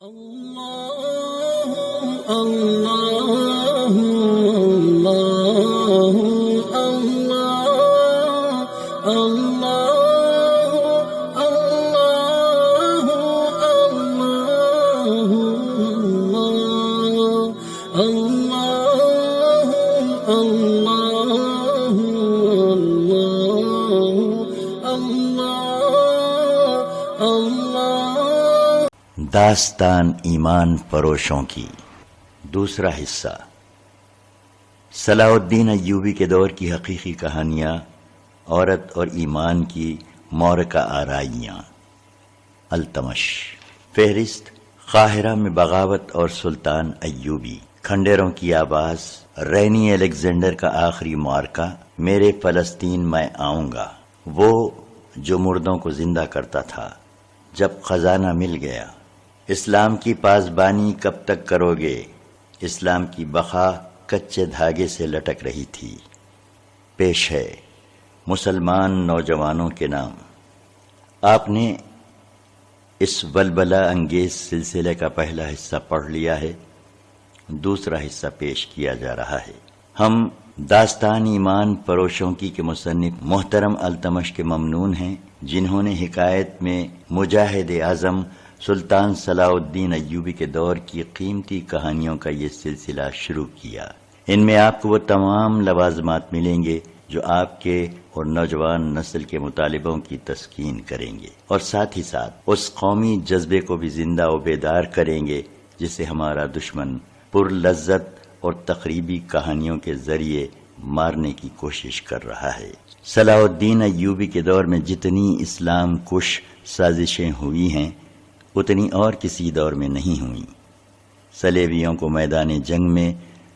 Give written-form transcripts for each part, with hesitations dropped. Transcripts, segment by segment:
اللہ اللہ اللہ اللہ اللہ داستان ایمان فروشوں کی دوسرا حصہ۔ صلاح الدین ایوبی کے دور کی حقیقی کہانیاں، عورت اور ایمان کی معرکہ آرائیاں۔ التمش۔ فہرست: قاہرہ میں بغاوت اور سلطان ایوبی، کھنڈیروں کی آواز، رینی الیگزینڈر کا آخری معرکہ، میرے فلسطین میں آؤں گا، وہ جو مردوں کو زندہ کرتا تھا، جب خزانہ مل گیا، اسلام کی پاسبانی کب تک کرو گے، اسلام کی بقا کچے دھاگے سے لٹک رہی تھی۔ پیش ہے مسلمان نوجوانوں کے نام۔ آپ نے اس ولولہ انگیز سلسلے کا پہلا حصہ پڑھ لیا ہے، دوسرا حصہ پیش کیا جا رہا ہے۔ ہم داستان ایمان فروشوں کی کے مصنف محترم التمش کے ممنون ہیں، جنہوں نے حکایت میں مجاہد اعظم سلطان صلاح الدین ایوبی کے دور کی قیمتی کہانیوں کا یہ سلسلہ شروع کیا۔ ان میں آپ کو وہ تمام لوازمات ملیں گے جو آپ کے اور نوجوان نسل کے مطالبوں کی تسکین کریں گے، اور ساتھ ہی ساتھ اس قومی جذبے کو بھی زندہ و بیدار کریں گے جسے ہمارا دشمن پر لذت اور تقریبی کہانیوں کے ذریعے مارنے کی کوشش کر رہا ہے۔ صلاح الدین ایوبی کے دور میں جتنی اسلام کش سازشیں ہوئی ہیں، اتنی اور کسی دور میں نہیں ہوئیں۔ صلیبیوں کو میدان جنگ میں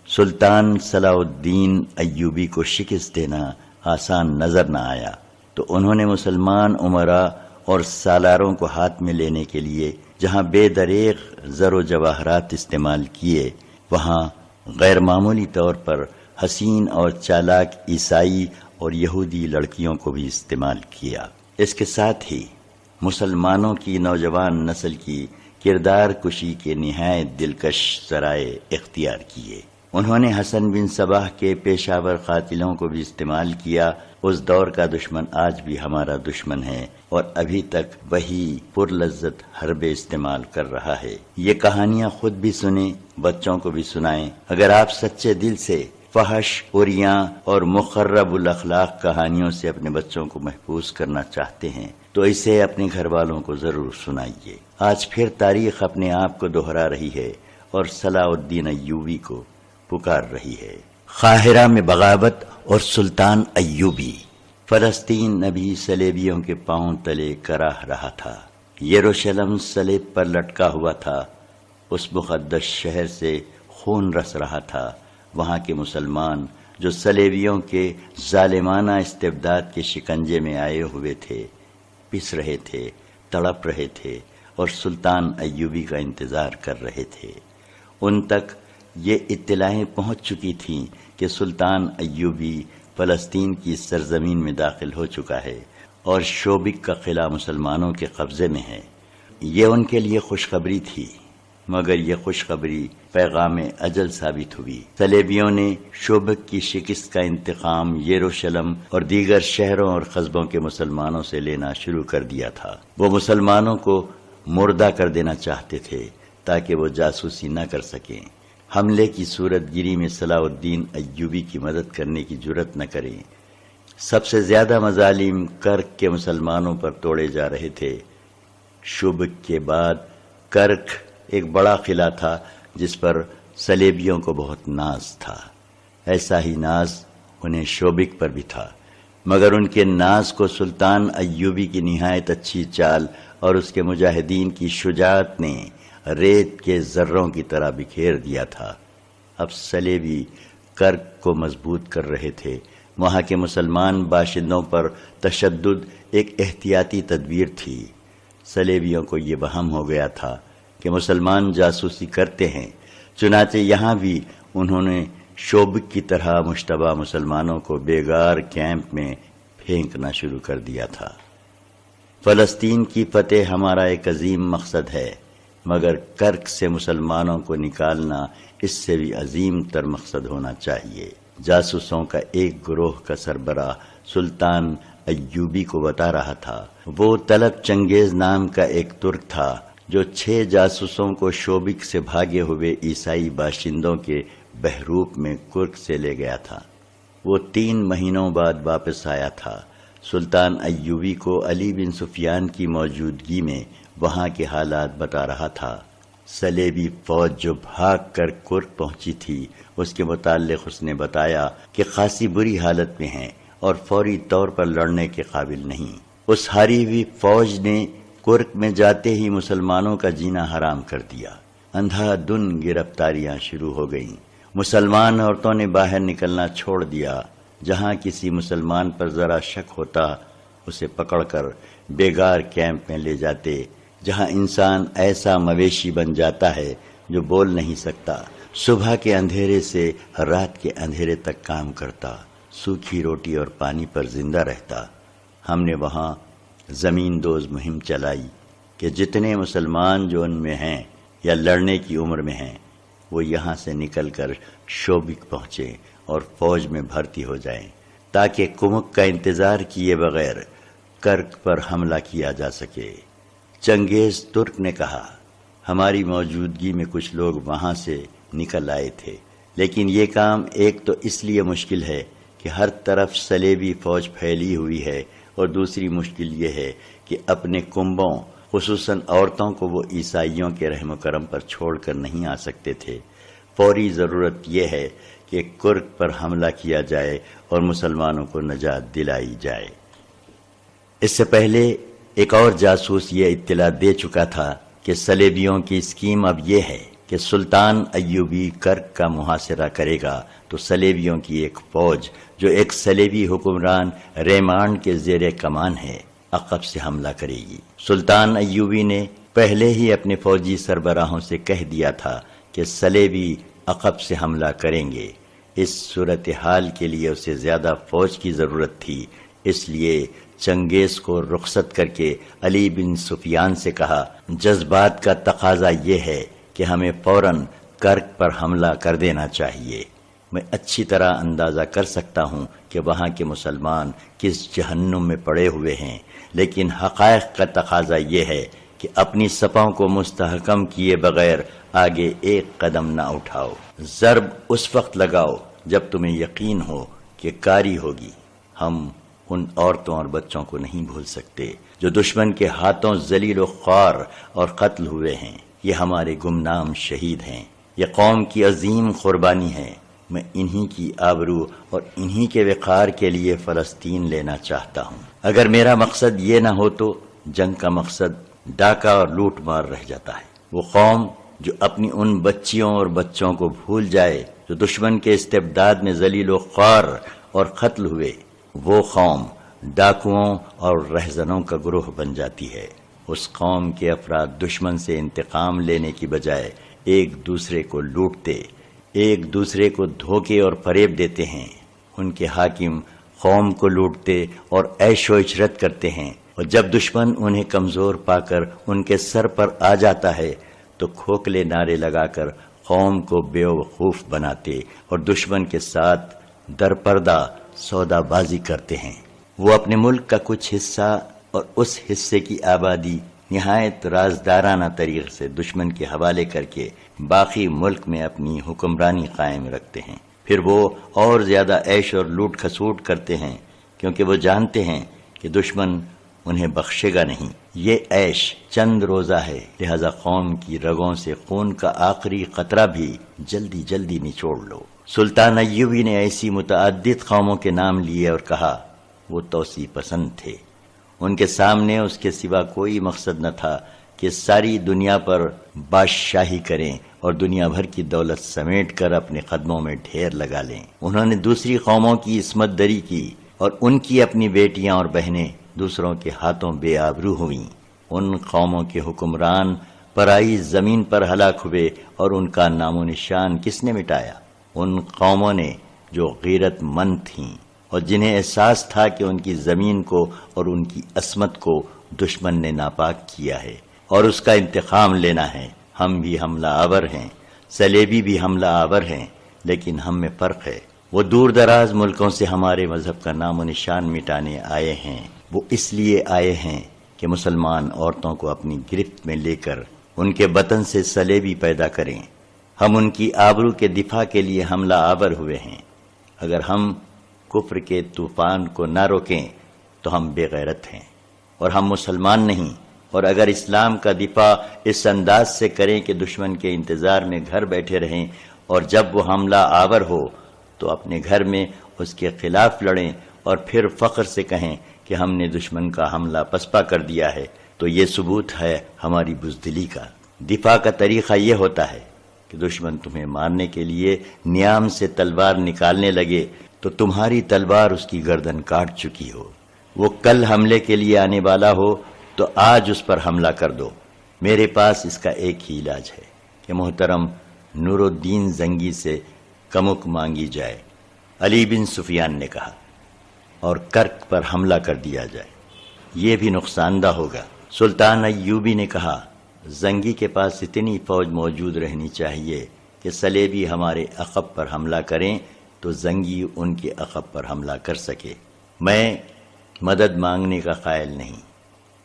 سلطان صلاح الدین ایوبی کو شکست دینا آسان نظر نہ آیا، تو انہوں نے مسلمان امراء اور سالاروں کو ہاتھ میں لینے کے لیے جہاں بے دریغ زر و جواہرات استعمال کیے، وہاں غیر معمولی طور پر حسین اور چالاک عیسائی اور یہودی لڑکیوں کو بھی استعمال کیا۔ اس کے ساتھ ہی مسلمانوں کی نوجوان نسل کی کردار کشی کے نہایت دلکش ذرائع اختیار کیے۔ انہوں نے حسن بن صباح کے پیشہ ور قاتلوں کو بھی استعمال کیا۔ اس دور کا دشمن آج بھی ہمارا دشمن ہے اور ابھی تک وہی پرلذت حربے استعمال کر رہا ہے۔ یہ کہانیاں خود بھی سنیں، بچوں کو بھی سنائیں۔ اگر آپ سچے دل سے فحش، عریاں اور مخرب الاخلاق کہانیوں سے اپنے بچوں کو محفوظ کرنا چاہتے ہیں تو اسے اپنے گھر والوں کو ضرور سنائیے۔ آج پھر تاریخ اپنے آپ کو دہرا رہی ہے اور صلاح الدین ایوبی کو پکار رہی ہے۔ قاہرہ میں بغاوت اور سلطان ایوبی۔ فلسطین ابھی صلیبیوں کے پاؤں تلے کراہ رہا تھا۔ یروشلم صلیب پر لٹکا ہوا تھا۔ اس مقدس شہر سے خون رس رہا تھا۔ وہاں کے مسلمان جو صلیبیوں کے ظالمانہ استبداد کے شکنجے میں آئے ہوئے تھے، پس رہے تھے، تڑپ رہے تھے اور سلطان ایوبی کا انتظار کر رہے تھے۔ ان تک یہ اطلاعیں پہنچ چکی تھیں کہ سلطان ایوبی فلسطین کی سرزمین میں داخل ہو چکا ہے اور شوبک کا قلعہ مسلمانوں کے قبضے میں ہے۔ یہ ان کے لیے خوشخبری تھی، مگر یہ خوشخبری پیغام اجل ثابت ہوئی۔ صلیبیوں نے شوبک کی شکست کا انتقام یروشلم اور دیگر شہروں اور قصبوں کے مسلمانوں سے لینا شروع کر دیا تھا۔ وہ مسلمانوں کو مردہ کر دینا چاہتے تھے تاکہ وہ جاسوسی نہ کر سکیں، حملے کی صورت گیری میں صلاح الدین ایوبی کی مدد کرنے کی جرت نہ کریں۔ سب سے زیادہ مظالم کرک کے مسلمانوں پر توڑے جا رہے تھے۔ شوبک کے بعد کرک ایک بڑا قلعہ تھا جس پر صلیبیوں کو بہت ناز تھا۔ ایسا ہی ناز انہیں شوبک پر بھی تھا، مگر ان کے ناز کو سلطان ایوبی کی نہایت اچھی چال اور اس کے مجاہدین کی شجاعت نے ریت کے ذروں کی طرح بکھیر دیا تھا۔ اب صلیبی کرک کو مضبوط کر رہے تھے۔ وہاں کے مسلمان باشندوں پر تشدد ایک احتیاطی تدبیر تھی۔ صلیبیوں کو یہ وہم ہو گیا تھا کہ مسلمان جاسوسی کرتے ہیں، چنانچہ یہاں بھی انہوں نے شوبک کی طرح مشتبہ مسلمانوں کو بیگار کیمپ میں پھینکنا شروع کر دیا تھا۔ فلسطین کی فتح ہمارا ایک عظیم مقصد ہے، مگر کرک سے مسلمانوں کو نکالنا اس سے بھی عظیم تر مقصد ہونا چاہیے۔ جاسوسوں کا ایک گروہ کا سربراہ سلطان ایوبی کو بتا رہا تھا، وہ طلب چنگیز نام کا ایک ترک تھا جو 6 جاسوسوں کو شوبک سے بھاگے ہوئے عیسائی باشندوں کے بحروپ میں کرک سے لے گیا تھا۔ وہ 3 مہینوں بعد واپس آیا تھا۔ سلطان ایوبی کو علی بن سفیان کی موجودگی میں وہاں کے حالات بتا رہا تھا۔ صلیبی فوج جو بھاگ کر کرک پہنچی تھی، اس کے متعلق اس نے بتایا کہ خاصی بری حالت میں ہیں اور فوری طور پر لڑنے کے قابل نہیں۔ اس ہاری ہوئی فوج نے کرک میں جاتے ہی مسلمانوں کا جینا حرام کر دیا۔ اندھا دن گرفتاریاں شروع ہو گئیں۔ مسلمان عورتوں نے باہر نکلنا چھوڑ دیا۔ جہاں کسی مسلمان پر ذرا شک ہوتا اسے پکڑ کر بیگار کیمپ میں لے جاتے، جہاں انسان ایسا مویشی بن جاتا ہے جو بول نہیں سکتا، صبح کے اندھیرے سے رات کے اندھیرے تک کام کرتا، سوکھی روٹی اور پانی پر زندہ رہتا۔ ہم نے وہاں زمین دوز مہم چلائی کہ جتنے مسلمان جو ان میں ہیں یا لڑنے کی عمر میں ہیں وہ یہاں سے نکل کر شوبک پہنچے اور فوج میں بھرتی ہو جائیں، تاکہ کمک کا انتظار کیے بغیر کرک پر حملہ کیا جا سکے۔ چنگیز ترک نے کہا، ہماری موجودگی میں کچھ لوگ وہاں سے نکل آئے تھے، لیکن یہ کام ایک تو اس لیے مشکل ہے کہ ہر طرف صلیبی فوج پھیلی ہوئی ہے، اور دوسری مشکل یہ ہے کہ اپنے کنبوں خصوصاً عورتوں کو وہ عیسائیوں کے رحم و کرم پر چھوڑ کر نہیں آ سکتے تھے۔ فوری ضرورت یہ ہے کہ کرک پر حملہ کیا جائے اور مسلمانوں کو نجات دلائی جائے۔ اس سے پہلے ایک اور جاسوس یہ اطلاع دے چکا تھا کہ صلیبیوں کی اسکیم اب یہ ہے کہ سلطان ایوبی کرک کا محاصرہ کرے گا تو صلیبیوں کی ایک فوج جو ایک صلیبی حکمران ریمانڈ کے زیر کمان ہے عقب سے حملہ کرے گی۔ سلطان ایوبی نے پہلے ہی اپنے فوجی سربراہوں سے کہہ دیا تھا کہ صلیبی عقب سے حملہ کریں گے۔ اس صورتحال کے لیے اسے زیادہ فوج کی ضرورت تھی، اس لیے چنگیز کو رخصت کر کے علی بن سفیان سے کہا، جذبات کا تقاضا یہ ہے کہ ہمیں فوراً کرک پر حملہ کر دینا چاہیے۔ میں اچھی طرح اندازہ کر سکتا ہوں کہ وہاں کے مسلمان کس جہنم میں پڑے ہوئے ہیں، لیکن حقائق کا تقاضا یہ ہے کہ اپنی صفوں کو مستحکم کیے بغیر آگے ایک قدم نہ اٹھاؤ۔ ضرب اس وقت لگاؤ جب تمہیں یقین ہو کہ کاری ہوگی۔ ہم ان عورتوں اور بچوں کو نہیں بھول سکتے جو دشمن کے ہاتھوں ذلیل و خوار اور قتل ہوئے ہیں۔ یہ ہمارے گمنام شہید ہیں، یہ قوم کی عظیم قربانی ہے۔ میں انہی کی آبرو اور انہی کے وقار کے لیے فلسطین لینا چاہتا ہوں۔ اگر میرا مقصد یہ نہ ہو تو جنگ کا مقصد ڈاکہ اور لوٹ مار رہ جاتا ہے۔ وہ قوم جو اپنی ان بچیوں اور بچوں کو بھول جائے جو دشمن کے استبداد میں ذلیل و خوار اور قتل ہوئے، وہ قوم ڈاکوؤں اور رہزنوں کا گروہ بن جاتی ہے۔ اس قوم کے افراد دشمن سے انتقام لینے کی بجائے ایک دوسرے کو لوٹتے، ایک دوسرے کو دھوکے اور فریب دیتے ہیں۔ ان کے حاکم قوم کو لوٹتے اور عیش و عشرت کرتے ہیں، اور جب دشمن انہیں کمزور پا کر ان کے سر پر آ جاتا ہے تو کھوکھلے نعرے لگا کر قوم کو بے وقوف بناتے اور دشمن کے ساتھ درپردہ سودا بازی کرتے ہیں۔ وہ اپنے ملک کا کچھ حصہ اور اس حصے کی آبادی نہایت رازدارانہ طریقے سے دشمن کے حوالے کر کے باقی ملک میں اپنی حکمرانی قائم رکھتے ہیں۔ پھر وہ اور زیادہ عیش اور لوٹ کھسوٹ کرتے ہیں، کیونکہ وہ جانتے ہیں کہ دشمن انہیں بخشے گا نہیں۔ یہ عیش چند روزہ ہے، لہذا قوم کی رگوں سے خون کا آخری قطرہ بھی جلدی جلدی نچوڑ لو۔ سلطان ایوبی نے ایسی متعدد قوموں کے نام لیے اور کہا وہ توسیع پسند تھے۔ ان کے سامنے اس کے سوا کوئی مقصد نہ تھا کہ ساری دنیا پر بادشاہی کریں اور دنیا بھر کی دولت سمیٹ کر اپنے قدموں میں ڈھیر لگا لیں۔ انہوں نے دوسری قوموں کی عصمت دری کی اور ان کی اپنی بیٹیاں اور بہنیں دوسروں کے ہاتھوں بے آبرو ہوئیں۔ ان قوموں کے حکمران پرائی زمین پر ہلاک ہوئے اور ان کا نام و نشان کس نے مٹایا؟ ان قوموں نے جو غیرت مند تھیں اور جنہیں احساس تھا کہ ان کی زمین کو اور ان کی عصمت کو دشمن نے ناپاک کیا ہے اور اس کا انتقام لینا ہے۔ ہم بھی حملہ آور ہیں، صلیبی بھی حملہ آور ہیں، لیکن ہم میں فرق ہے۔ وہ دور دراز ملکوں سے ہمارے مذہب کا نام و نشان مٹانے آئے ہیں۔ وہ اس لیے آئے ہیں کہ مسلمان عورتوں کو اپنی گرفت میں لے کر ان کے بطن سے صلیبی پیدا کریں۔ ہم ان کی آبرو کے دفاع کے لیے حملہ آور ہوئے ہیں۔ اگر ہم کفر کے طوفان کو نہ روکیں تو ہم بے غیرت ہیں اور ہم مسلمان نہیں، اور اگر اسلام کا دفاع اس انداز سے کریں کہ دشمن کے انتظار میں گھر بیٹھے رہیں اور جب وہ حملہ آور ہو تو اپنے گھر میں اس کے خلاف لڑیں اور پھر فخر سے کہیں کہ ہم نے دشمن کا حملہ پسپا کر دیا ہے، تو یہ ثبوت ہے ہماری بزدلی کا۔ دفاع کا طریقہ یہ ہوتا ہے کہ دشمن تمہیں مارنے کے لیے نیام سے تلوار نکالنے لگے تو تمہاری تلوار اس کی گردن کاٹ چکی ہو۔ وہ کل حملے کے لیے آنے والا ہو تو آج اس پر حملہ کر دو۔ میرے پاس اس کا ایک ہی علاج ہے کہ محترم نور الدین زنگی سے کمک مانگی جائے، علی بن سفیان نے کہا، اور کرک پر حملہ کر دیا جائے، یہ بھی نقصان دہ ہوگا۔ سلطان ایوبی نے کہا، زنگی کے پاس اتنی فوج موجود رہنی چاہیے کہ صلیبی ہمارے عقب پر حملہ کریں تو زنگی ان کے عقب پر حملہ کر سکے۔ میں مدد مانگنے کا قائل نہیں،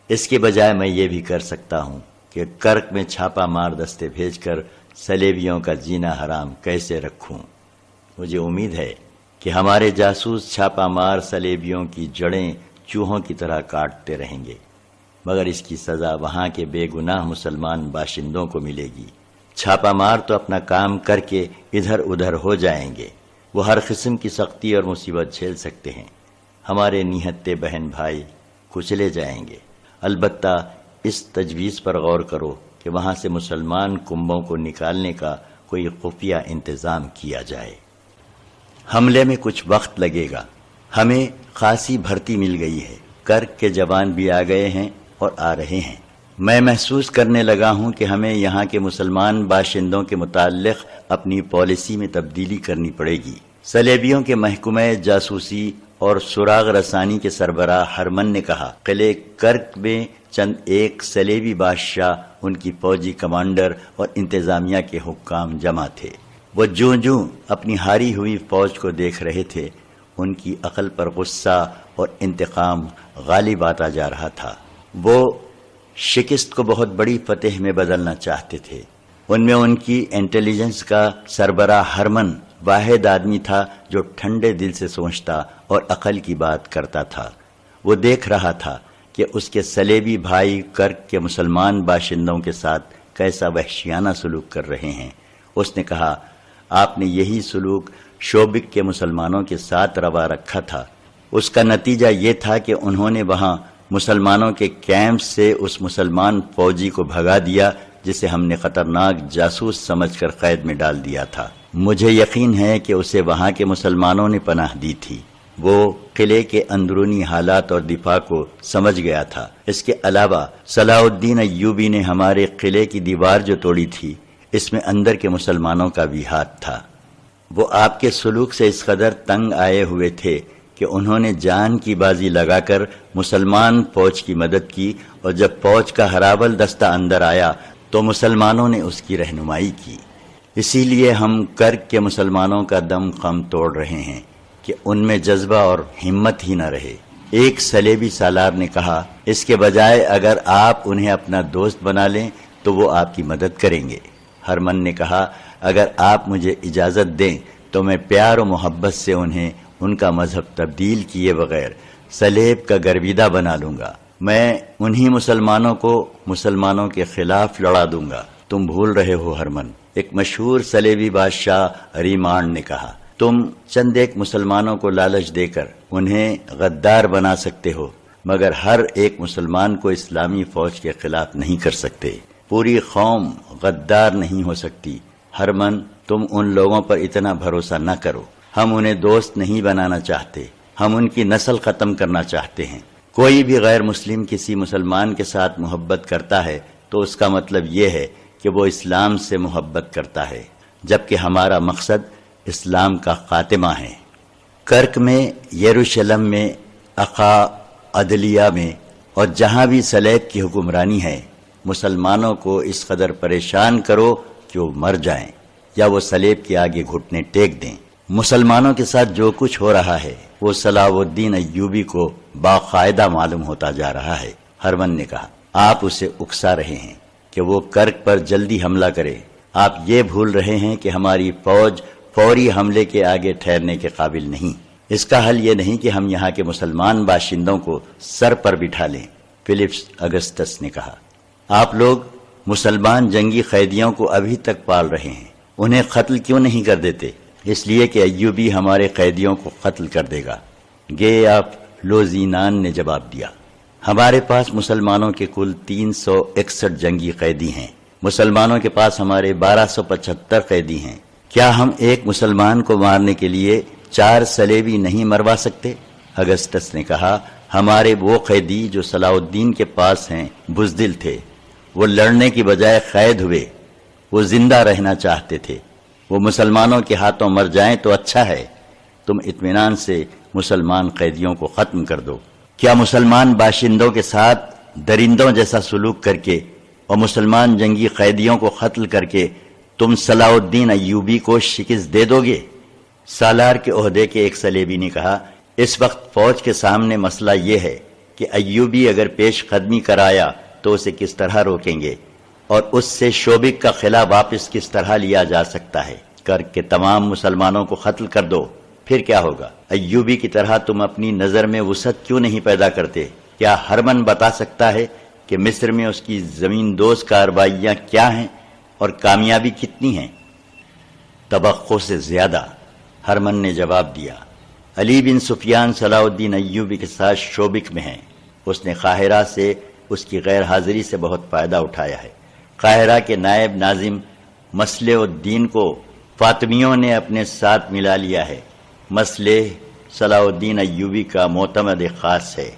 اس کے بجائے میں یہ بھی کر سکتا ہوں کہ کرک میں چھاپا مار دستے بھیج کر صلیبیوں کا جینا حرام کیسے رکھوں۔ مجھے امید ہے کہ ہمارے جاسوس چھاپا مار صلیبیوں کی جڑیں چوہوں کی طرح کاٹتے رہیں گے، مگر اس کی سزا وہاں کے بے گناہ مسلمان باشندوں کو ملے گی۔ چھاپا مار تو اپنا کام کر کے ادھر ادھر ہو جائیں گے، وہ ہر قسم کی سختی اور مصیبت جھیل سکتے ہیں، ہمارے نہتے بہن بھائی کچلے جائیں گے۔ البتہ اس تجویز پر غور کرو کہ وہاں سے مسلمان کنبوں کو نکالنے کا کوئی خفیہ انتظام کیا جائے۔ حملے میں کچھ وقت لگے گا، ہمیں خاصی بھرتی مل گئی ہے، کرک کے جوان بھی آ گئے ہیں اور آ رہے ہیں۔ میں محسوس کرنے لگا ہوں کہ ہمیں یہاں کے مسلمان باشندوں کے متعلق اپنی پالیسی میں تبدیلی کرنی پڑے گی۔ صلیبیوں کے محکمہ جاسوسی اور سراغ رسانی کے سربراہ ہرمن نے کہا، قلعے کرک میں چند ایک صلیبی بادشاہ، ان کی فوجی کمانڈر اور انتظامیہ کے حکام جمع تھے۔ وہ جوں جوں اپنی ہاری ہوئی فوج کو دیکھ رہے تھے، ان کی عقل پر غصہ اور انتقام غالب آتا جا رہا تھا۔ وہ شکست کو بہت بڑی فتح میں بدلنا چاہتے تھے۔ ان میں ان کی انٹیلیجنس کا سربراہ ہرمن واحد آدمی تھا جو ٹھنڈے دل سے سوچتا اور عقل کی بات کرتا تھا۔ وہ دیکھ رہا تھا کہ اس کے صلیبی بھائی کرک کے مسلمان باشندوں کے ساتھ کیسا وحشیانہ سلوک کر رہے ہیں۔ اس نے کہا، آپ نے یہی سلوک شوبک کے مسلمانوں کے ساتھ روا رکھا تھا۔ اس کا نتیجہ یہ تھا کہ انہوں نے وہاں مسلمانوں کے کیمپ سے اس مسلمان فوجی کو بھگا دیا جسے ہم نے خطرناک جاسوس سمجھ کر قید میں ڈال دیا تھا۔ مجھے یقین ہے کہ اسے وہاں کے مسلمانوں نے پناہ دی تھی۔ وہ قلعے کے اندرونی حالات اور دفاع کو سمجھ گیا تھا۔ اس کے علاوہ صلاح الدین ایوبی نے ہمارے قلعے کی دیوار جو توڑی تھی، اس میں اندر کے مسلمانوں کا بھی ہاتھ تھا۔ وہ آپ کے سلوک سے اس قدر تنگ آئے ہوئے تھے کہ انہوں نے جان کی بازی لگا کر مسلمان فوج کی مدد کی، اور جب فوج کا ہراول دستہ اندر آیا تو مسلمانوں نے اس کی رہنمائی کی۔ اسی لیے ہم کرک کے مسلمانوں کا دم خم توڑ رہے ہیں کہ ان میں جذبہ اور ہمت ہی نہ رہے۔ ایک صلیبی سالار نے کہا، اس کے بجائے اگر آپ انہیں اپنا دوست بنا لیں تو وہ آپ کی مدد کریں گے۔ ہرمن نے کہا، اگر آپ مجھے اجازت دیں تو میں پیار و محبت سے انہیں ان کا مذہب تبدیل کیے بغیر صلیب کا گرویدہ بنا لوں گا۔ میں انہی مسلمانوں کو مسلمانوں کے خلاف لڑا دوں گا۔ تم بھول رہے ہو ہرمن، ایک مشہور صلیبی بادشاہ ریمانڈ نے کہا، تم چند ایک مسلمانوں کو لالچ دے کر انہیں غدار بنا سکتے ہو، مگر ہر ایک مسلمان کو اسلامی فوج کے خلاف نہیں کر سکتے۔ پوری قوم غدار نہیں ہو سکتی۔ ہرمن، تم ان لوگوں پر اتنا بھروسہ نہ کرو۔ ہم انہیں دوست نہیں بنانا چاہتے، ہم ان کی نسل ختم کرنا چاہتے ہیں۔ کوئی بھی غیر مسلم کسی مسلمان کے ساتھ محبت کرتا ہے تو اس کا مطلب یہ ہے کہ وہ اسلام سے محبت کرتا ہے، جبکہ ہمارا مقصد اسلام کا خاتمہ ہے۔ کرک میں، یروشلم میں، عقا، عدلیہ میں اور جہاں بھی صلیب کی حکمرانی ہے، مسلمانوں کو اس قدر پریشان کرو کہ وہ مر جائیں یا وہ صلیب کے آگے گھٹنے ٹیک دیں۔ مسلمانوں کے ساتھ جو کچھ ہو رہا ہے وہ صلاح الدین ایوبی کو باقاعدہ معلوم ہوتا جا رہا ہے۔ ہرمن نے کہا، آپ اسے اکسا رہے ہیں کہ وہ کرک پر جلدی حملہ کرے۔ آپ یہ بھول رہے ہیں کہ ہماری فوج فوری حملے کے آگے ٹھہرنے کے قابل نہیں۔ اس کا حل یہ نہیں کہ ہم یہاں کے مسلمان باشندوں کو سر پر بٹھا لیں۔ فلپس اگسٹس نے کہا، آپ لوگ مسلمان جنگی قیدیوں کو ابھی تک پال رہے ہیں، انہیں قتل کیوں نہیں کر دیتے؟ اس لیے کہ ایوبی ہمارے قیدیوں کو قتل کر دے گا۔ گے آف لوزینان نے جواب دیا، ہمارے پاس مسلمانوں کے کل 361 جنگی قیدی ہیں، مسلمانوں کے پاس ہمارے 1275 قیدی ہیں، کیا ہم ایک مسلمان کو مارنے کے لیے 4 صلیبی نہیں مروا سکتے؟ اگسٹس نے کہا، ہمارے وہ قیدی جو صلاح الدین کے پاس ہیں بزدل تھے، وہ لڑنے کی بجائے قید ہوئے، وہ زندہ رہنا چاہتے تھے، وہ مسلمانوں کے ہاتھوں مر جائیں تو اچھا ہے، تم اطمینان سے مسلمان قیدیوں کو ختم کر دو۔ کیا مسلمان باشندوں کے ساتھ درندوں جیسا سلوک کر کے اور مسلمان جنگی قیدیوں کو قتل کر کے تم صلاح الدین ایوبی کو شکست دے دو گے؟ سالار کے عہدے کے ایک صلیبی نے کہا، اس وقت فوج کے سامنے مسئلہ یہ ہے کہ ایوبی اگر پیش قدمی کرایا تو اسے کس طرح روکیں گے اور اس سے شوبک کا قلعہ واپس کس طرح لیا جا سکتا ہے؟ کر کے تمام مسلمانوں کو قتل کر دو، پھر کیا ہوگا؟ ایوبی کی طرح تم اپنی نظر میں وسعت کیوں نہیں پیدا کرتے؟ کیا ہرمن بتا سکتا ہے کہ مصر میں اس کی زمین دوز کارروائیاں کیا ہیں اور کامیابی کتنی ہیں؟ توقع سے زیادہ، ہرمن نے جواب دیا۔ علی بن سفیان صلاح الدین ایوبی کے ساتھ شوبک میں ہیں، اس نے قاہرہ سے اس کی غیر حاضری سے بہت فائدہ اٹھایا ہے۔ قاہرہ کے نائب ناظم مصلح الدین کو فاطمیوں نے اپنے ساتھ ملا لیا ہے۔ مصلح صلاح الدین ایوبی کا معتمد خاص ہے،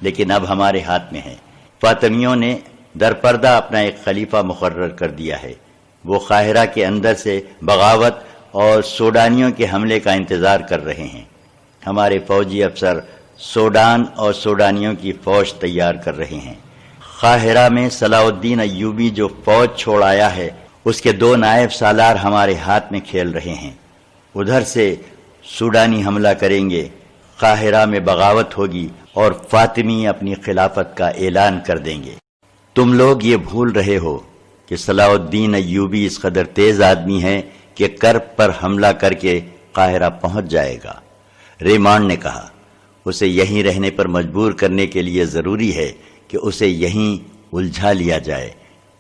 لیکن اب ہمارے ہاتھ میں ہے۔ فاطمیوں نے درپردہ اپنا ایک خلیفہ مقرر کر دیا ہے، وہ قاہرہ کے اندر سے بغاوت اور سوڈانیوں کے حملے کا انتظار کر رہے ہیں۔ ہمارے فوجی افسر سوڈان اور سوڈانیوں کی فوج تیار کر رہے ہیں۔ قاہرہ میں صلاح الدین ایوبی جو فوج چھوڑ آیا ہے اس کے 2 نائب سالار ہمارے ہاتھ میں کھیل رہے ہیں۔ ادھر سے سوڈانی حملہ کریں گے، قاہرہ میں بغاوت ہوگی اور فاطمی اپنی خلافت کا اعلان کر دیں گے۔ تم لوگ یہ بھول رہے ہو کہ صلاح الدین ایوبی اس قدر تیز آدمی ہے کہ کرب پر حملہ کر کے قاہرہ پہنچ جائے گا۔ ریمانڈ نے کہا، اسے یہیں رہنے پر مجبور کرنے کے لیے ضروری ہے کہ اسے یہیں الجھا لیا جائے۔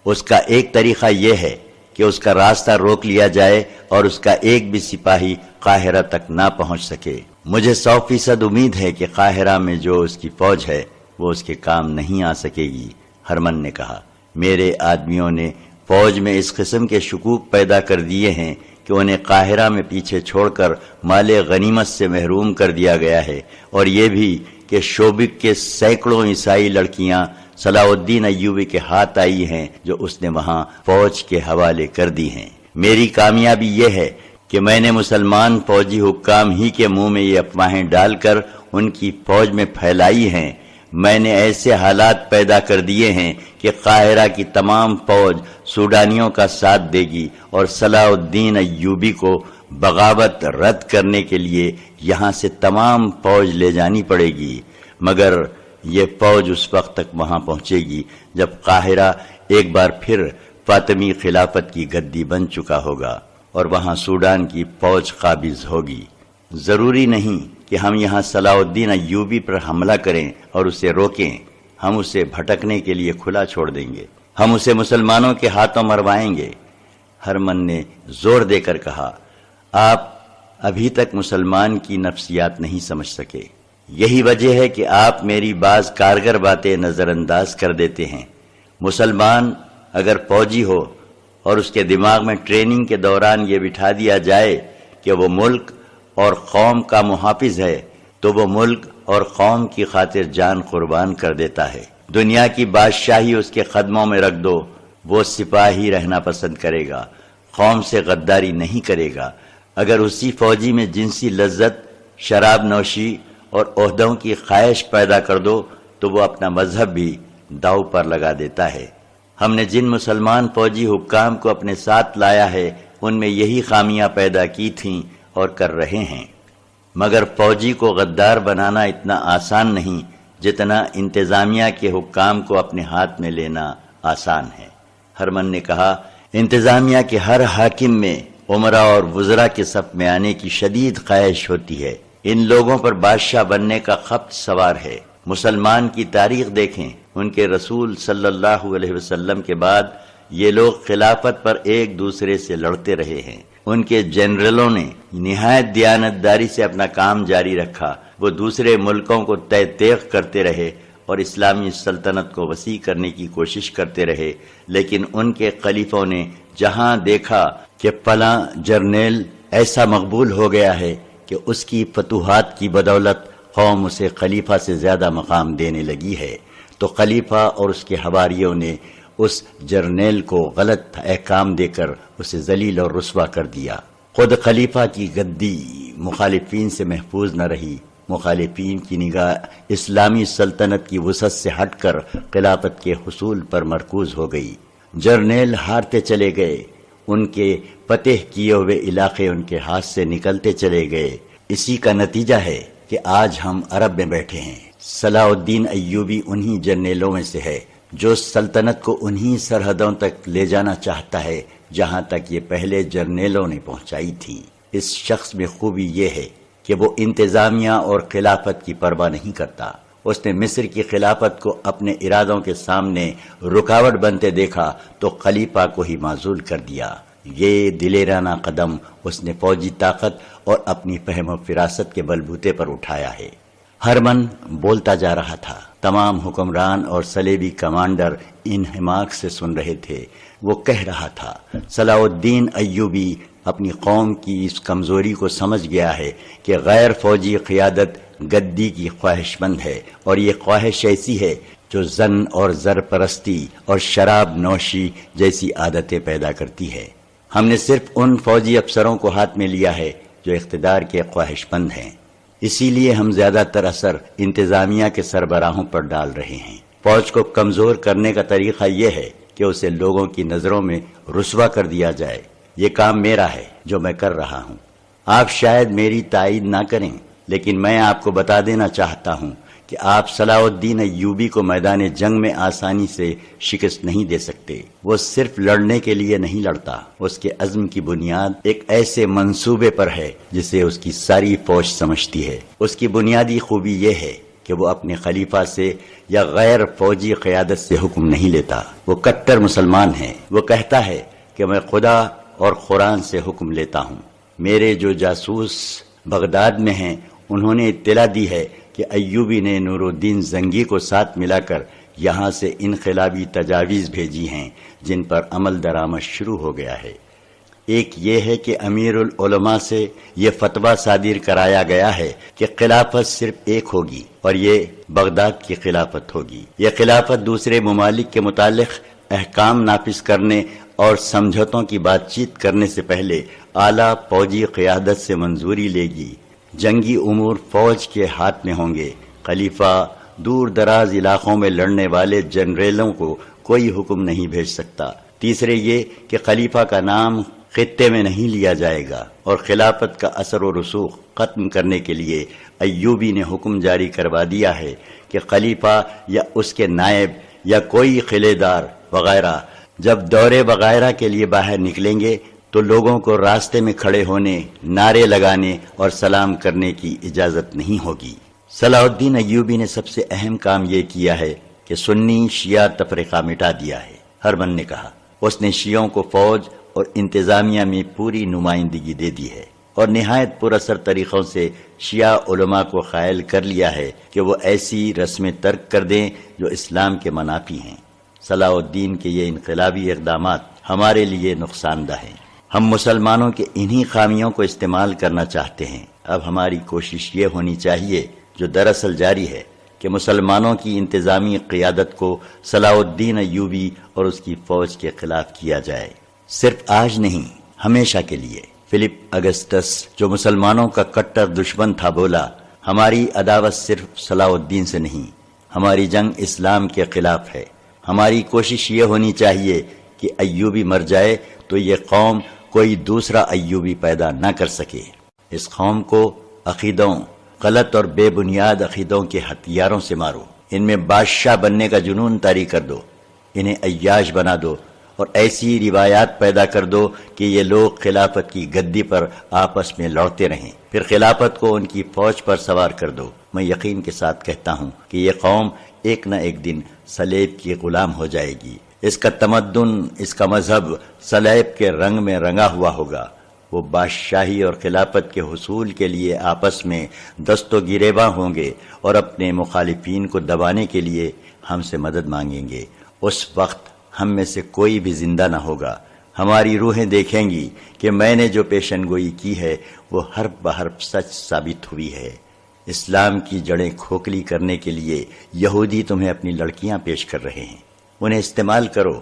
اس کا ایک طریقہ یہ ہے کہ اس کا راستہ روک لیا جائے اور اس کا ایک بھی سپاہی قاہرہ تک نہ پہنچ سکے۔ مجھے 100% امید ہے کہ قاہرہ میں جو اس کی فوج ہے وہ اس کے کام نہیں آ سکے گی۔ ہرمن نے کہا، میرے آدمیوں نے فوج میں اس قسم کے شکوک پیدا کر دیے ہیں کہ انہیں قاہرہ میں پیچھے چھوڑ کر مال غنیمت سے محروم کر دیا گیا ہے، اور یہ بھی کہ شوبک کے سینکڑوں عیسائی لڑکیاں صلاح الدین ایوبی کے ہاتھ آئی ہیں جو اس نے وہاں فوج کے حوالے کر دی ہیں۔ میری کامیابی یہ ہے کہ میں نے مسلمان فوجی حکام ہی کے منہ میں یہ افواہیں ڈال کر ان کی فوج میں پھیلائی ہیں۔ میں نے ایسے حالات پیدا کر دیے ہیں کہ قاہرہ کی تمام فوج سوڈانیوں کا ساتھ دے گی اور صلاح الدین ایوبی کو بغاوت رد کرنے کے لیے یہاں سے تمام فوج لے جانی پڑے گی، مگر یہ فوج اس وقت تک وہاں پہنچے گی جب قاہرہ ایک بار پھر فاطمی خلافت کی گدی بن چکا ہوگا اور وہاں سوڈان کی فوج قابض ہوگی۔ ضروری نہیں کہ ہم یہاں صلاح الدین ایوبی پر حملہ کریں اور اسے روکیں، ہم اسے بھٹکنے کے لیے کھلا چھوڑ دیں گے، ہم اسے مسلمانوں کے ہاتھوں مروائیں گے۔ ہرمن نے زور دے کر کہا، آپ ابھی تک مسلمان کی نفسیات نہیں سمجھ سکے، یہی وجہ ہے کہ آپ میری بعض کارگر باتیں نظر انداز کر دیتے ہیں۔ مسلمان اگر فوجی ہو اور اس کے دماغ میں ٹریننگ کے دوران یہ بٹھا دیا جائے کہ وہ ملک اور قوم کا محافظ ہے تو وہ ملک اور قوم کی خاطر جان قربان کر دیتا ہے۔ دنیا کی بادشاہی اس کے قدموں میں رکھ دو، وہ سپاہی رہنا پسند کرے گا، قوم سے غداری نہیں کرے گا۔ اگر اسی فوجی میں جنسی لذت، شراب نوشی اور عہدوں کی خواہش پیدا کر دو تو وہ اپنا مذہب بھی داؤ پر لگا دیتا ہے۔ ہم نے جن مسلمان فوجی حکام کو اپنے ساتھ لایا ہے ان میں یہی خامیاں پیدا کی تھیں اور کر رہے ہیں، مگر فوجی کو غدار بنانا اتنا آسان نہیں جتنا انتظامیہ کے حکام کو اپنے ہاتھ میں لینا آسان ہے۔ ہرمن نے کہا، انتظامیہ کے ہر حاکم میں امراء اور وزراء کے صف میں آنے کی شدید خواہش ہوتی ہے۔ ان لوگوں پر بادشاہ بننے کا خبت سوار ہے۔ مسلمان کی تاریخ دیکھیں، ان کے رسول صلی اللہ علیہ وسلم کے بعد یہ لوگ خلافت پر ایک دوسرے سے لڑتے رہے ہیں۔ ان کے جنرلوں نے نہایت دیانتداری سے اپنا کام جاری رکھا۔ وہ دوسرے ملکوں کو تیغ کرتے رہے اور اسلامی سلطنت کو وسیع کرنے کی کوشش کرتے رہے، لیکن ان کے خلیفوں نے جہاں دیکھا کہ فلاں جرنیل ایسا مقبول ہو گیا ہے کہ اس کی فتوحات کی بدولت قوم اسے خلیفہ سے زیادہ مقام دینے لگی ہے، تو خلیفہ اور اس کے حواریوں نے اس جرنیل کو غلط احکام دے کر اسے ذلیل اور رسوا کر دیا۔ خود خلیفہ کی گدی مخالفین سے محفوظ نہ رہی۔ مخالفین کی نگاہ اسلامی سلطنت کی وسعت سے ہٹ کر خلافت کے حصول پر مرکوز ہو گئی۔ جرنیل ہارتے چلے گئے، ان کے فتح کیے ہوئے علاقے ان کے ہاتھ سے نکلتے چلے گئے۔ اسی کا نتیجہ ہے کہ آج ہم عرب میں بیٹھے ہیں۔ صلاح الدین ایوبی انہی جرنیلوں میں سے ہے جو سلطنت کو انہی سرحدوں تک لے جانا چاہتا ہے جہاں تک یہ پہلے جرنیلوں نے پہنچائی تھی۔ اس شخص میں خوبی یہ ہے کہ وہ انتظامیہ اور خلافت کی پرواہ نہیں کرتا۔ اس نے مصر کی خلافت کو اپنے ارادوں کے سامنے رکاوٹ بنتے دیکھا تو خلیفہ کو ہی معزول کر دیا۔ یہ دلیرانہ قدم اس نے فوجی طاقت اور اپنی فہم و فراست کے بلبوتے پر اٹھایا ہے۔ ہرمن بولتا جا رہا تھا۔ تمام حکمران اور صلیبی کمانڈر انہماک سے سن رہے تھے۔ وہ کہہ رہا تھا، صلاح الدین ایوبی اپنی قوم کی اس کمزوری کو سمجھ گیا ہے کہ غیر فوجی قیادت گدی کی خواہش مند ہے، اور یہ خواہش ایسی ہے جو زن اور زر پرستی اور شراب نوشی جیسی عادتیں پیدا کرتی ہے۔ ہم نے صرف ان فوجی افسروں کو ہاتھ میں لیا ہے جو اقتدار کے خواہش مند ہیں، اسی لیے ہم زیادہ تر اثر انتظامیہ کے سربراہوں پر ڈال رہے ہیں۔ فوج کو کمزور کرنے کا طریقہ یہ ہے کہ اسے لوگوں کی نظروں میں رسوا کر دیا جائے۔ یہ کام میرا ہے جو میں کر رہا ہوں۔ آپ شاید میری تائید نہ کریں، لیکن میں آپ کو بتا دینا چاہتا ہوں کہ آپ صلاح الدین ایوبی کو میدان جنگ میں آسانی سے شکست نہیں دے سکتے۔ وہ صرف لڑنے کے لیے نہیں لڑتا، اس کے عزم کی بنیاد ایک ایسے منصوبے پر ہے جسے اس کی ساری فوج سمجھتی ہے۔ اس کی بنیادی خوبی یہ ہے کہ وہ اپنے خلیفہ سے یا غیر فوجی قیادت سے حکم نہیں لیتا۔ وہ کٹر مسلمان ہے۔ وہ کہتا ہے کہ میں خدا اور قرآن سے حکم لیتا ہوں۔ میرے جو جاسوس بغداد میں ہیں انہوں نے اطلاع دی ہے کہ ایوبی نے نور الدین زنگی کو ساتھ ملا کر یہاں سے انقلابی تجاویز بھیجی ہیں جن پر عمل درآمد شروع ہو گیا ہے۔ ایک یہ ہے کہ امیر العلماء سے یہ فتویٰ صادر کرایا گیا ہے کہ خلافت صرف ایک ہوگی اور یہ بغداد کی خلافت ہوگی۔ یہ خلافت دوسرے ممالک کے متعلق احکام نافذ کرنے اور سمجھوتوں کی بات چیت کرنے سے پہلے اعلیٰ فوجی قیادت سے منظوری لے گی۔ جنگی امور فوج کے ہاتھ میں ہوں گے۔ خلیفہ دور دراز علاقوں میں لڑنے والے جنرلوں کو کوئی حکم نہیں بھیج سکتا۔ تیسرے یہ کہ خلیفہ کا نام خطے میں نہیں لیا جائے گا، اور خلافت کا اثر و رسوخ ختم کرنے کے لیے ایوبی نے حکم جاری کروا دیا ہے کہ خلیفہ یا اس کے نائب یا کوئی قلعے دار وغیرہ جب دورے وغیرہ کے لیے باہر نکلیں گے تو لوگوں کو راستے میں کھڑے ہونے، نعرے لگانے اور سلام کرنے کی اجازت نہیں ہوگی۔ صلاح الدین ایوبی نے سب سے اہم کام یہ کیا ہے کہ سنی شیعہ تفرقہ مٹا دیا ہے۔ ہرمن نے کہا، اس نے شیعوں کو فوج اور انتظامیہ میں پوری نمائندگی دے دی ہے اور نہایت پر اثر طریقوں سے شیعہ علماء کو قائل کر لیا ہے کہ وہ ایسی رسمیں ترک کر دیں جو اسلام کے منافی ہیں۔ صلاح الدین کے یہ انقلابی اقدامات ہمارے لیے نقصان دہ ہیں۔ ہم مسلمانوں کے انہی خامیوں کو استعمال کرنا چاہتے ہیں۔ اب ہماری کوشش یہ ہونی چاہیے، جو دراصل جاری ہے، کہ مسلمانوں کی انتظامی قیادت کو صلاح الدین ایوبی اور اس کی فوج کے خلاف کیا جائے، صرف آج نہیں، ہمیشہ کے لیے۔ فلپ اگسٹس جو مسلمانوں کا کٹر دشمن تھا بولا، ہماری عداوت صرف صلاح الدین سے نہیں، ہماری جنگ اسلام کے خلاف ہے۔ ہماری کوشش یہ ہونی چاہیے کہ ایوبی مر جائے تو یہ قوم کوئی دوسرا ایوبی پیدا نہ کر سکے۔ اس قوم کو عقیدوں، غلط اور بے بنیاد عقیدوں کے ہتھیاروں سے مارو، ان میں بادشاہ بننے کا جنون طاری کر دو، انہیں عیاش بنا دو اور ایسی روایات پیدا کر دو کہ یہ لوگ خلافت کی گدی پر آپس میں لڑتے رہیں، پھر خلافت کو ان کی فوج پر سوار کر دو۔ میں یقین کے ساتھ کہتا ہوں کہ یہ قوم ایک نہ ایک دن صلیب کی غلام ہو جائے گی، اس کا تمدن، اس کا مذہب صلیب کے رنگ میں رنگا ہوا ہوگا۔ وہ بادشاہی اور خلافت کے حصول کے لیے آپس میں دست و گریباں ہوں گے اور اپنے مخالفین کو دبانے کے لیے ہم سے مدد مانگیں گے۔ اس وقت ہم میں سے کوئی بھی زندہ نہ ہوگا، ہماری روحیں دیکھیں گی کہ میں نے جو پیشن گوئی کی ہے وہ حرف بحرف سچ ثابت ہوئی ہے۔ اسلام کی جڑیں کھوکھلی کرنے کے لیے یہودی تمہیں اپنی لڑکیاں پیش کر رہے ہیں، انہیں استعمال کرو۔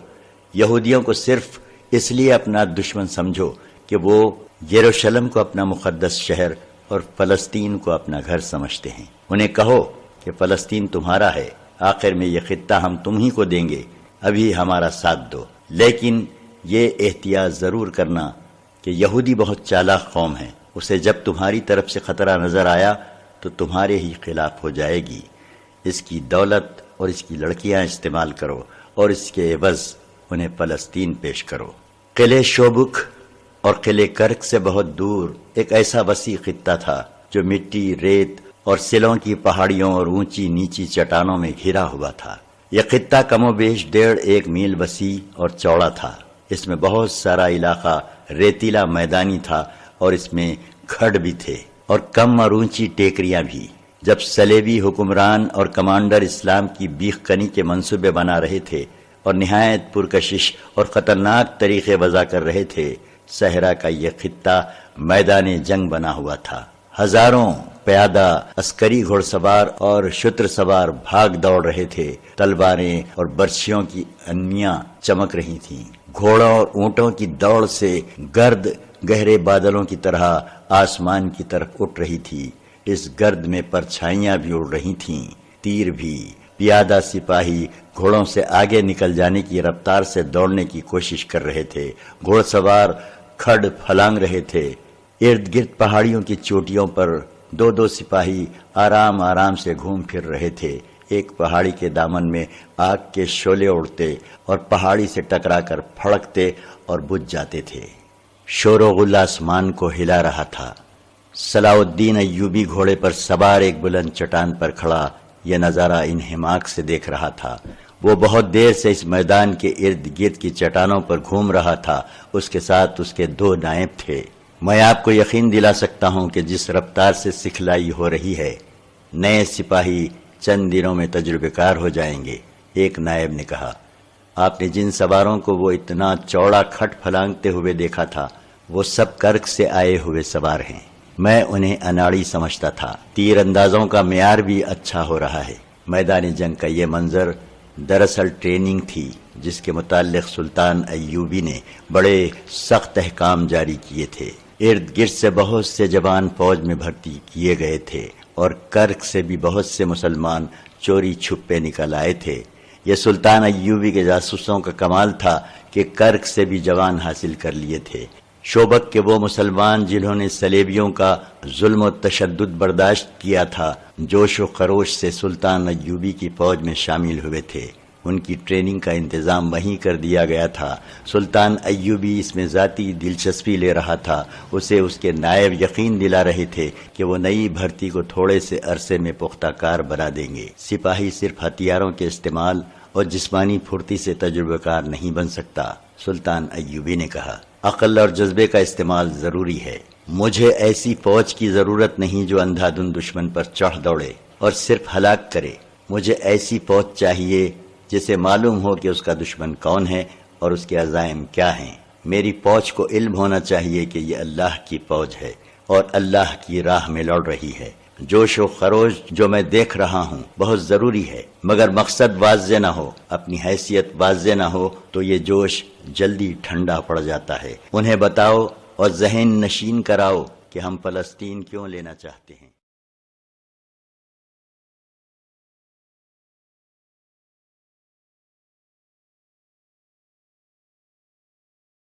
یہودیوں کو صرف اس لیے اپنا دشمن سمجھو کہ وہ یروشلم کو اپنا مقدس شہر اور فلسطین کو اپنا گھر سمجھتے ہیں۔ انہیں کہو کہ فلسطین تمہارا ہے، آخر میں یہ خطہ ہم تم ہی کو دیں گے، ابھی ہمارا ساتھ دو۔ لیکن یہ احتیاط ضرور کرنا کہ یہودی بہت چالاک قوم ہے، اسے جب تمہاری طرف سے خطرہ نظر آیا تو تمہارے ہی خلاف ہو جائے گی۔ اس کی دولت اور اس کی لڑکیاں استعمال کرو اور اس کے عوض انہیں فلسطین پیش کرو۔ قلعے شوبک اور قلعے کرک سے بہت دور ایک ایسا وسیع خطہ تھا جو مٹی، ریت اور سلوں کی پہاڑیوں اور اونچی نیچی چٹانوں میں گھرا ہوا تھا۔ یہ خطہ کم و بیش 1.5 میل وسیع اور چوڑا تھا۔ اس میں بہت سارا علاقہ ریتیلا میدانی تھا اور اس میں کھڈ بھی تھے اور کم اور اونچی ٹیکریاں بھی۔ جب صلیبی حکمران اور کمانڈر اسلام کی بیخ کنی کے منصوبے بنا رہے تھے اور نہایت پرکشش اور خطرناک طریقے وضع کر رہے تھے، صحرا کا یہ خطہ میدان جنگ بنا ہوا تھا۔ ہزاروں پیادہ، عسکری گھوڑ سوار اور شتر سوار بھاگ دوڑ رہے تھے، تلواریں اور برچھیوں کی انمیاں چمک رہی تھیں۔ گھوڑوں اور اونٹوں کی دوڑ سے گرد گہرے بادلوں کی طرح آسمان کی طرف اٹھ رہی تھی۔ اس گرد میں پرچھائیاں بھی اڑ رہی تھیں، تیر بھی۔ پیادہ سپاہی گھوڑوں سے آگے نکل جانے کی رفتار سے دوڑنے کی کوشش کر رہے تھے، گھوڑ سوار کھڈ پھلانگ رہے تھے۔ ارد گرد پہاڑیوں کی چوٹیوں پر 2 سپاہی آرام آرام سے گھوم پھر رہے تھے۔ ایک پہاڑی کے دامن میں آگ کے شعلے اڑتے اور پہاڑی سے ٹکرا کر پھڑکتے اور بجھ جاتے تھے۔ شور و غل آسمان کو ہلا رہا تھا۔ صلاح الدین ایوبی گھوڑے پر سوار ایک بلند چٹان پر کھڑا یہ نظارہ انہماک سے دیکھ رہا تھا۔ وہ بہت دیر سے اس میدان کے ارد گرد کی چٹانوں پر گھوم رہا تھا، اس کے ساتھ اس کے 2 نائب تھے۔ میں آپ کو یقین دلا سکتا ہوں کہ جس رفتار سے سکھلائی ہو رہی ہے، نئے سپاہی چند دنوں میں تجربے کار ہو جائیں گے۔ ایک نائب نے کہا، آپ نے جن سواروں کو وہ اتنا چوڑا کھٹ پھلانگتے ہوئے دیکھا تھا، وہ سب کرک سے آئے ہوئے سوار ہیں۔ میں انہیں اناڑی سمجھتا تھا۔ تیر اندازوں کا معیار بھی اچھا ہو رہا ہے۔ میدان جنگ کا یہ منظر دراصل ٹریننگ تھی جس کے متعلق سلطان ایوبی نے بڑے سخت احکام جاری کیے تھے۔ ارد گرد سے بہت سے جوان فوج میں بھرتی کیے گئے تھے اور کرک سے بھی بہت سے مسلمان چوری چھپے نکل آئے تھے۔ یہ سلطان ایوبی کے جاسوسوں کا کمال تھا کہ کرک سے بھی جوان حاصل کر لیے تھے۔ شوبک کے وہ مسلمان جنہوں نے صلیبیوں کا ظلم و تشدد برداشت کیا تھا، جوش و خروش سے سلطان ایوبی کی فوج میں شامل ہوئے تھے۔ ان کی ٹریننگ کا انتظام وہیں کر دیا گیا تھا۔ سلطان ایوبی اس میں ذاتی دلچسپی لے رہا تھا۔ اسے اس کے نائب یقین دلا رہے تھے کہ وہ نئی بھرتی کو تھوڑے سے عرصے میں پختہ کار بنا دیں گے۔ سپاہی صرف ہتھیاروں کے استعمال اور جسمانی پھرتی سے تجربہ کار نہیں بن سکتا، سلطان ایوبی نے کہا۔ عقل اور جذبے کا استعمال ضروری ہے۔ مجھے ایسی فوج کی ضرورت نہیں جو اندھا دھند دشمن پر چڑھ دوڑے اور صرف ہلاک کرے۔ مجھے ایسی فوج چاہیے جسے معلوم ہو کہ اس کا دشمن کون ہے اور اس کے عزائم کیا ہیں۔ میری فوج کو علم ہونا چاہیے کہ یہ اللہ کی فوج ہے اور اللہ کی راہ میں لڑ رہی ہے۔ جوش و خروش جو میں دیکھ رہا ہوں بہت ضروری ہے، مگر مقصد واضح نہ ہو، اپنی حیثیت واضح نہ ہو تو یہ جوش جلدی ٹھنڈا پڑ جاتا ہے۔ انہیں بتاؤ اور ذہن نشین کراؤ کہ ہم فلسطین کیوں لینا چاہتے ہیں۔